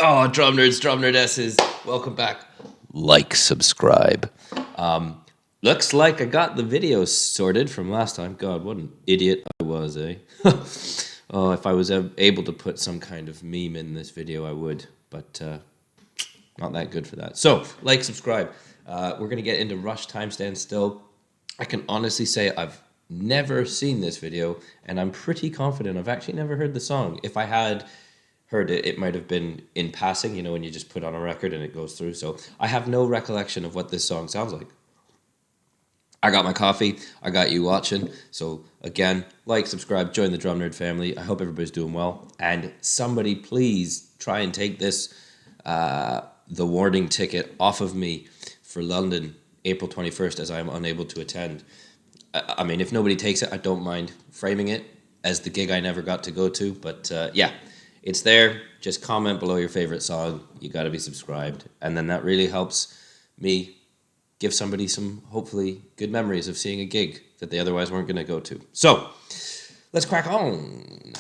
Oh, drum nerds, drum nerdesses, welcome back. Like, subscribe. Looks like I got the video sorted from last time. God, what an idiot I was, eh? Oh, if I was able to put some kind of meme in this video, I would, but not that good for that. So, like, subscribe. We're going to get into Rush Time Stand Still. I can honestly say I've never seen this video, and I'm pretty confident I've actually never heard the song. If I had heard it, it might have been in passing, you know, when you just put on a record and it goes through. So I have no recollection of what this song sounds like. I got my coffee. I got you watching. So again, like, subscribe, join the Drum Nerd family. I hope everybody's doing well. And somebody please try and take this, the warning ticket off of me for London, April 21st, as I am unable to attend. I mean, if nobody takes it, I don't mind framing it as the gig I never got to go to. But yeah, it's there. Just comment below your favorite song. You got to be subscribed. And then that really helps me give somebody some, hopefully, good memories of seeing a gig that they otherwise weren't going to go to. So, let's crack on.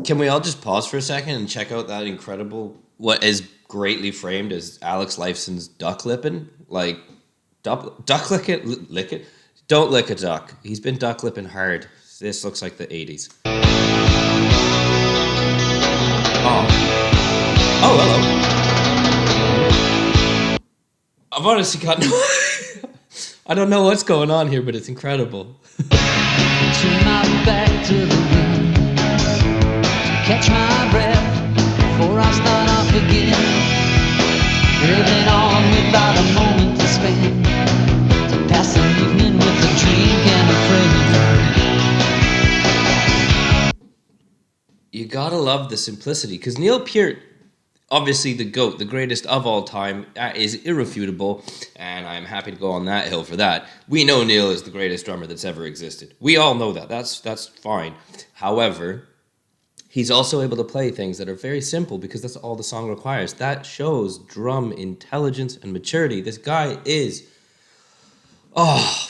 Can we all just pause for a second and check out that incredible, what is greatly framed as Alex Lifeson's duck lipping? Like, duck lick it? Don't lick a duck. He's been duck lipping hard. This looks like the 80s. Oh. Oh, hello. I've honestly got no... I don't know what's going on here, but it's incredible. Turn my back to the wind, catch my breath before I start off again. Living on without a moment to spend, to pass the evening with a drink and a friend. You gotta love the simplicity, because Neil Peart, obviously the GOAT, the greatest of all time, is irrefutable, and I'm happy to go on that hill for that. We know Neil is the greatest drummer that's ever existed. We all know that. That's fine. However, he's also able to play things that are very simple because that's all the song requires. That shows drum intelligence and maturity. This guy is... Oh,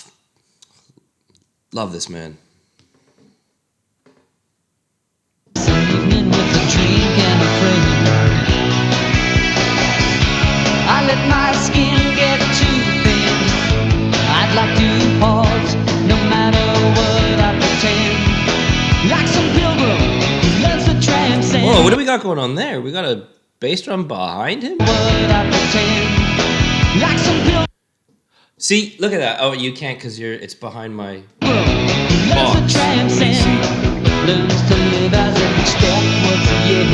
love this man. I let my skin get too thin. I'd like to pause, no matter what I pretend. Like some pilgrim who loves to transcend. Whoa, what do we got going on there? We got a bass drum behind him? What I pretend. Like some pilgrim. See, look at that. Oh, you can't because it's behind my Loves to transcend. Learns to live as a step once a year.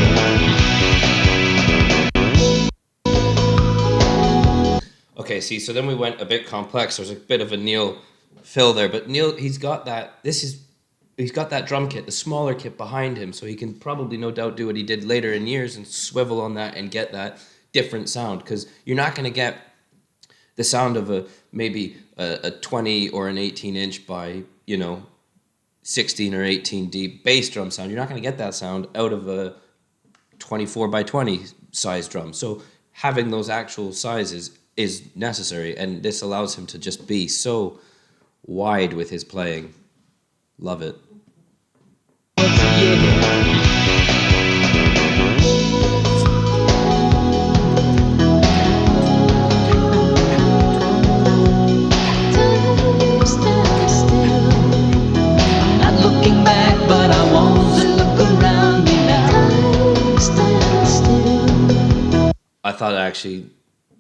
Okay, see, so then we went a bit complex. There's a bit of a Neil fill there, but Neil, he's got that. He's got that drum kit, the smaller kit behind him, so he can probably no doubt do what he did later in years and swivel on that and get that different sound. Because you're not going to get the sound of maybe a 20 or an 18-inch by 16 or 18 deep bass drum sound. You're not going to get that sound out of a 24 by 20 size drum. So having those actual sizes is necessary, and this allows him to just be so wide with his playing. Love it. I'm not looking back, but I want to look around me now. I thought actually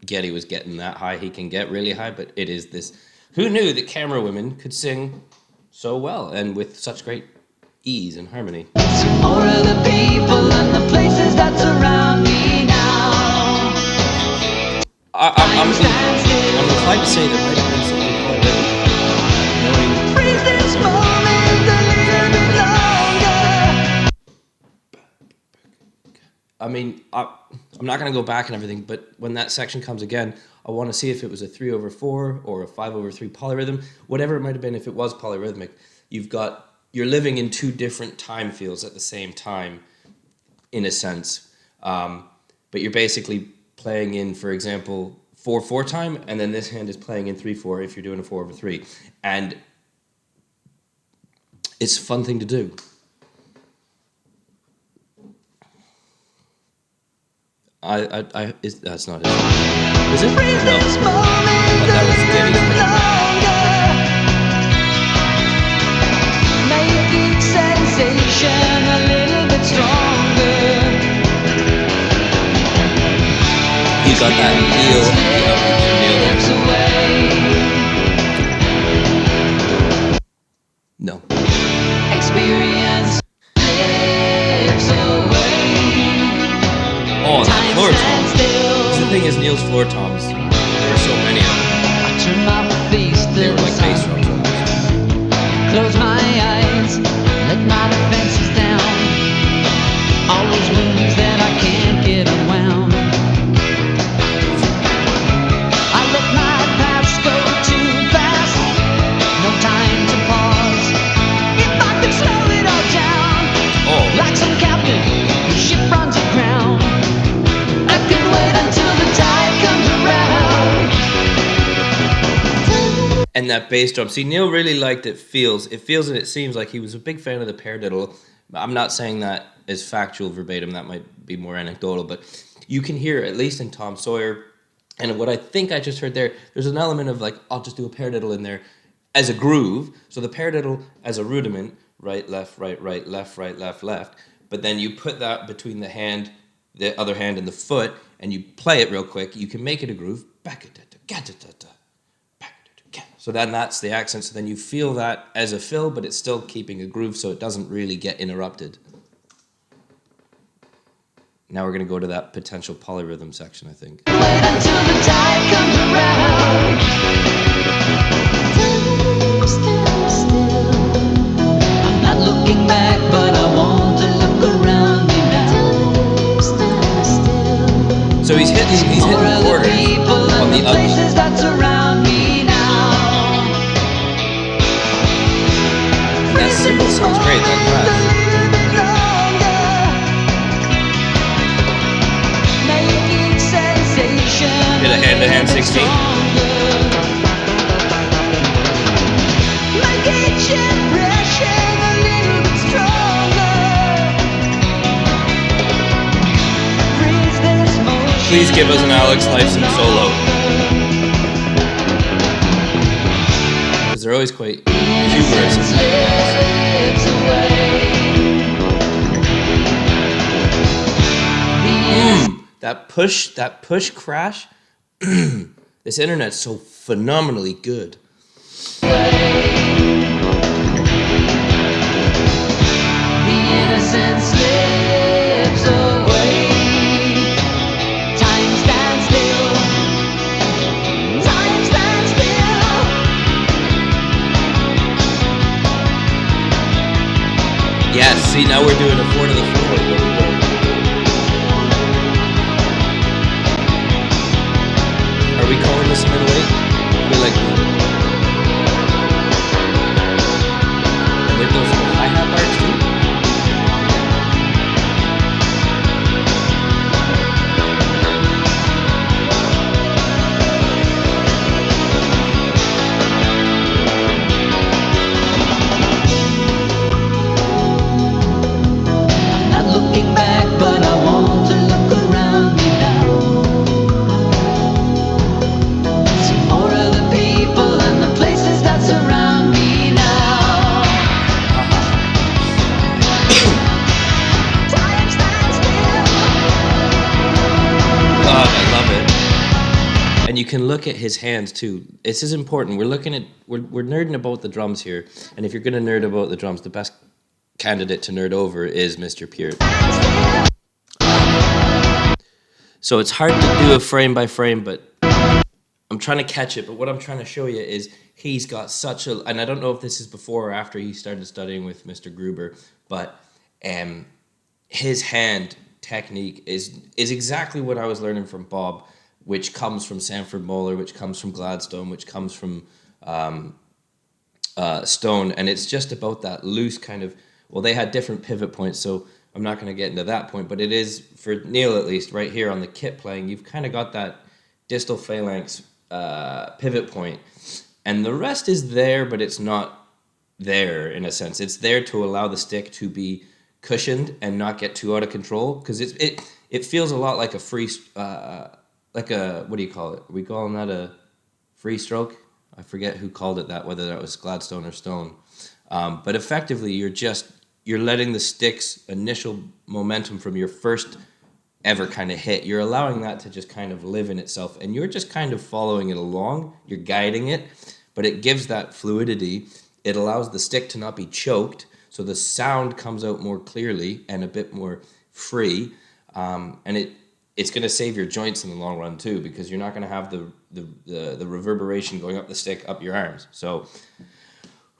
Getty was getting that high. He can get really high, but it is this. Who knew that camera women could sing so well and with such great ease and harmony? Some more of the people and the places that surround me now. I'm inclined to say there might have been something quite knowing. Freeze this moment a little bit longer. I mean, I'm not going to go back and everything, but when that section comes again, I want to see if it was a 3/4 or a 5/3 polyrhythm, whatever it might have been. If it was polyrhythmic, you're living in two different time fields at the same time, in a sense. But you're basically playing in, for example, 4/4 time, and then this hand is playing in 3/4 if you're doing a 4/3. And It's a fun thing to do. That's not it. Is it? No. But that was Getty's name. Make each sensation a little bit stronger. You got that feel of the upbeat from Neil there. No. Experience slips away. Oh, that floor tom. Because the thing is, Neil's floor toms, there were so many of them. I turn my face to They were like bass drums almost. close my eyes, let my defenses down. All those wounds that I can't get unwound. I let my past go too fast. No time to pause. If I could slow it all down, like some captain whose ship runs aground. I could wait until the tide comes around. And that bass drum. See, Neil really liked It Feels. It Feels and It Seems. Like he was a big fan of the paradiddle. I'm not saying that is factual verbatim. That might be more anecdotal. But you can hear, at least in Tom Sawyer, and what I think I just heard there, there's an element of like, I'll just do a paradiddle in there as a groove. So the paradiddle as a rudiment, right, left, left, left. But then you put that between the hand, the other hand, and the foot, and you play it real quick. You can make it a groove. So then that's the accent. So then you feel that as a fill, but it's still keeping a groove, so it doesn't really get interrupted. Now we're going to go to that potential polyrhythm section, I think. Wait until the tide comes around. Stand still. I'm not looking back, but I want to look around me now. Stand still. So he's hitting quarters on the places that surround me now. And that cymbal sounds great, that brass. Hit a hand-to-hand 16. Please give us an Alex Lifeson solo. Because they're always quite humorous. That push crash. This internet's so phenomenally good. The innocent slips away. Time stands still. Time stands still. Yes, see, now we're doing a 4 to the floor. Are we calling this a middle 8? We're like, and there goes some hi-hat parts too. I'm not looking back, but I want to look around me now. See more of the people and the places that surround me now. Time stands still. God, I love it. And you can look at his hands too. This is important. We're nerding about the drums here. And if you're gonna nerd about the drums, the best candidate to nerd over is Mr. Peart. So it's hard to do a frame by frame, but I'm trying to catch it. But what I'm trying to show you is he's got such a, and I don't know if this is before or after he started studying with Mr. Gruber, but his hand technique is exactly what I was learning from Bob, which comes from Sanford Moeller, which comes from Gladstone, which comes from Stone, and it's just about that loose kind of, well, they had different pivot points, so I'm not going to get into that point, but it is, for Neil at least, right here on the kit playing, you've kind of got that distal phalanx pivot point, and the rest is there, but it's not there in a sense. It's there to allow the stick to be cushioned and not get too out of control, because it feels a lot like a free like a, what do you call it? Are we calling that a free stroke? I forget who called it that, whether that was Gladstone or Stone. But effectively, you're letting the stick's initial momentum from your first ever kind of hit, you're allowing that to just kind of live in itself, and you're just kind of following it along. You're guiding it, but it gives that fluidity. It allows the stick to not be choked, so the sound comes out more clearly and a bit more free, and it's going to save your joints in the long run too, because you're not going to have the reverberation going up the stick, up your arms. So,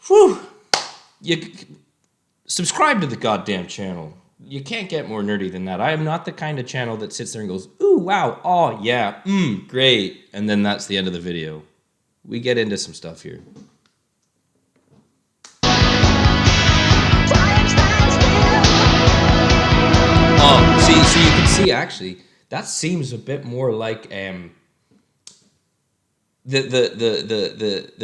whew, subscribe to the goddamn channel. You can't get more nerdy than that. I am not the kind of channel that sits there and goes, ooh, wow, oh, yeah, great, and then that's the end of the video. We get into some stuff here. Oh, so you can see, actually, that seems a bit more like the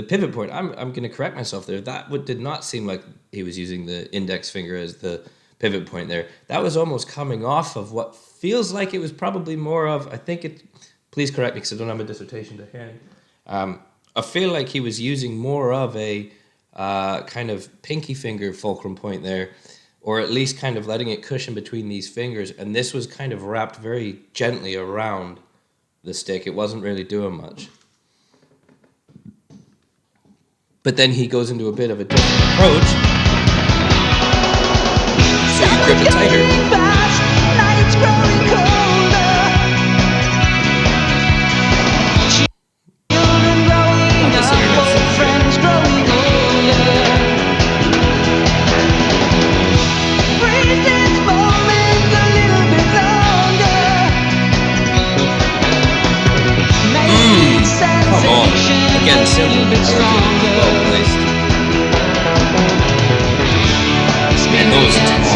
pivot point. I'm going to correct myself there. That did not seem like he was using the index finger as the pivot point there. That was almost coming off of what feels like it was probably more of, I think it, please correct me because I don't have a dissertation to hand. I feel like he was using more of a kind of pinky finger fulcrum point there, or at least kind of letting it cushion between these fingers, and this was kind of wrapped very gently around the stick. It wasn't really doing much. But then he goes into a bit of a different approach. So you grip it tighter. Come on. Again, simple, well placed. And those tones.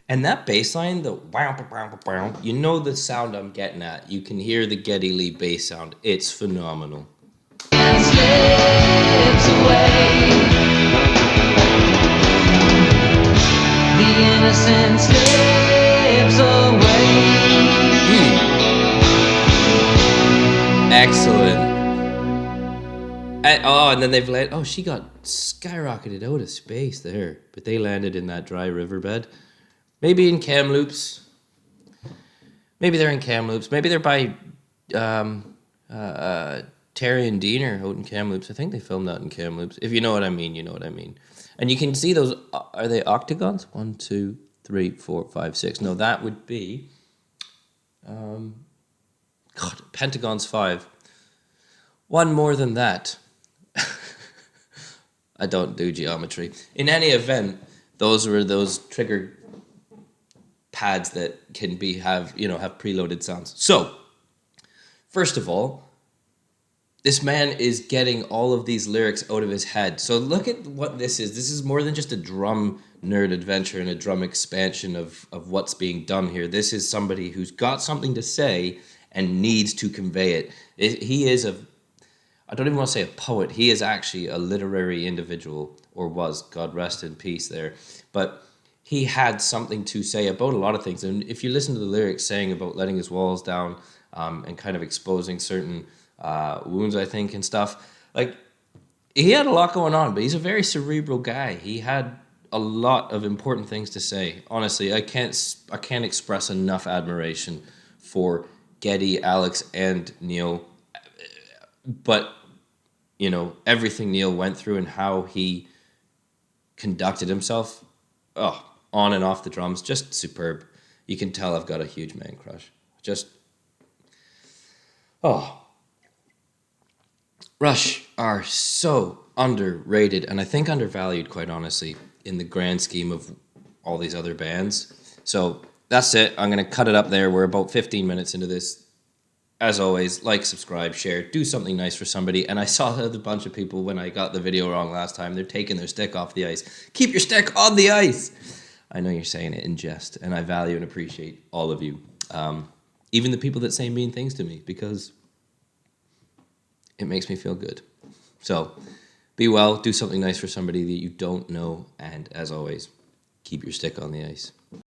And that bass line, the wow, you know the sound I'm getting at. You can hear the Geddy Lee bass sound. It's phenomenal. The innocence slips away. Excellent. And then they've landed. Oh, she got skyrocketed out of space there, but they landed in that dry riverbed. Maybe in Kamloops. Maybe they're in Kamloops. Maybe they're by Terry and Dean are out in Kamloops. I think they filmed that in Kamloops. If you know what I mean, you know what I mean. And you can see those. Are they octagons? 1, 2, 3, 4, 5, 6. No, that would be. Pentagons 5. One more than that. I don't do geometry. In any event, those were those trigger pads that can have preloaded sounds. So, first of all, this man is getting all of these lyrics out of his head. So look at what this is. This is more than just a drum nerd adventure and a drum expansion of what's being done here. This is somebody who's got something to say and needs to convey it. He is I don't even want to say a poet. He is actually a literary individual, or was, God rest in peace there. But he had something to say about a lot of things. And if you listen to the lyrics saying about letting his walls down and kind of exposing certain wounds, I think, and stuff, like, he had a lot going on, but he's a very cerebral guy. He had a lot of important things to say. Honestly, I can't express enough admiration for Geddy, Alex, and Neil. But, everything Neil went through and how he conducted himself, on and off the drums, just superb. You can tell I've got a huge man crush. Rush are so underrated, and I think undervalued, quite honestly, in the grand scheme of all these other bands. So that's it. I'm going to cut it up there. We're about 15 minutes into this. As always, like, subscribe, share, do something nice for somebody. And I saw a bunch of people when I got the video wrong last time. They're taking their stick off the ice. Keep your stick on the ice. I know you're saying it in jest, and I value and appreciate all of you. Even the people that say mean things to me, because it makes me feel good. So be well, do something nice for somebody that you don't know, and as always, keep your stick on the ice.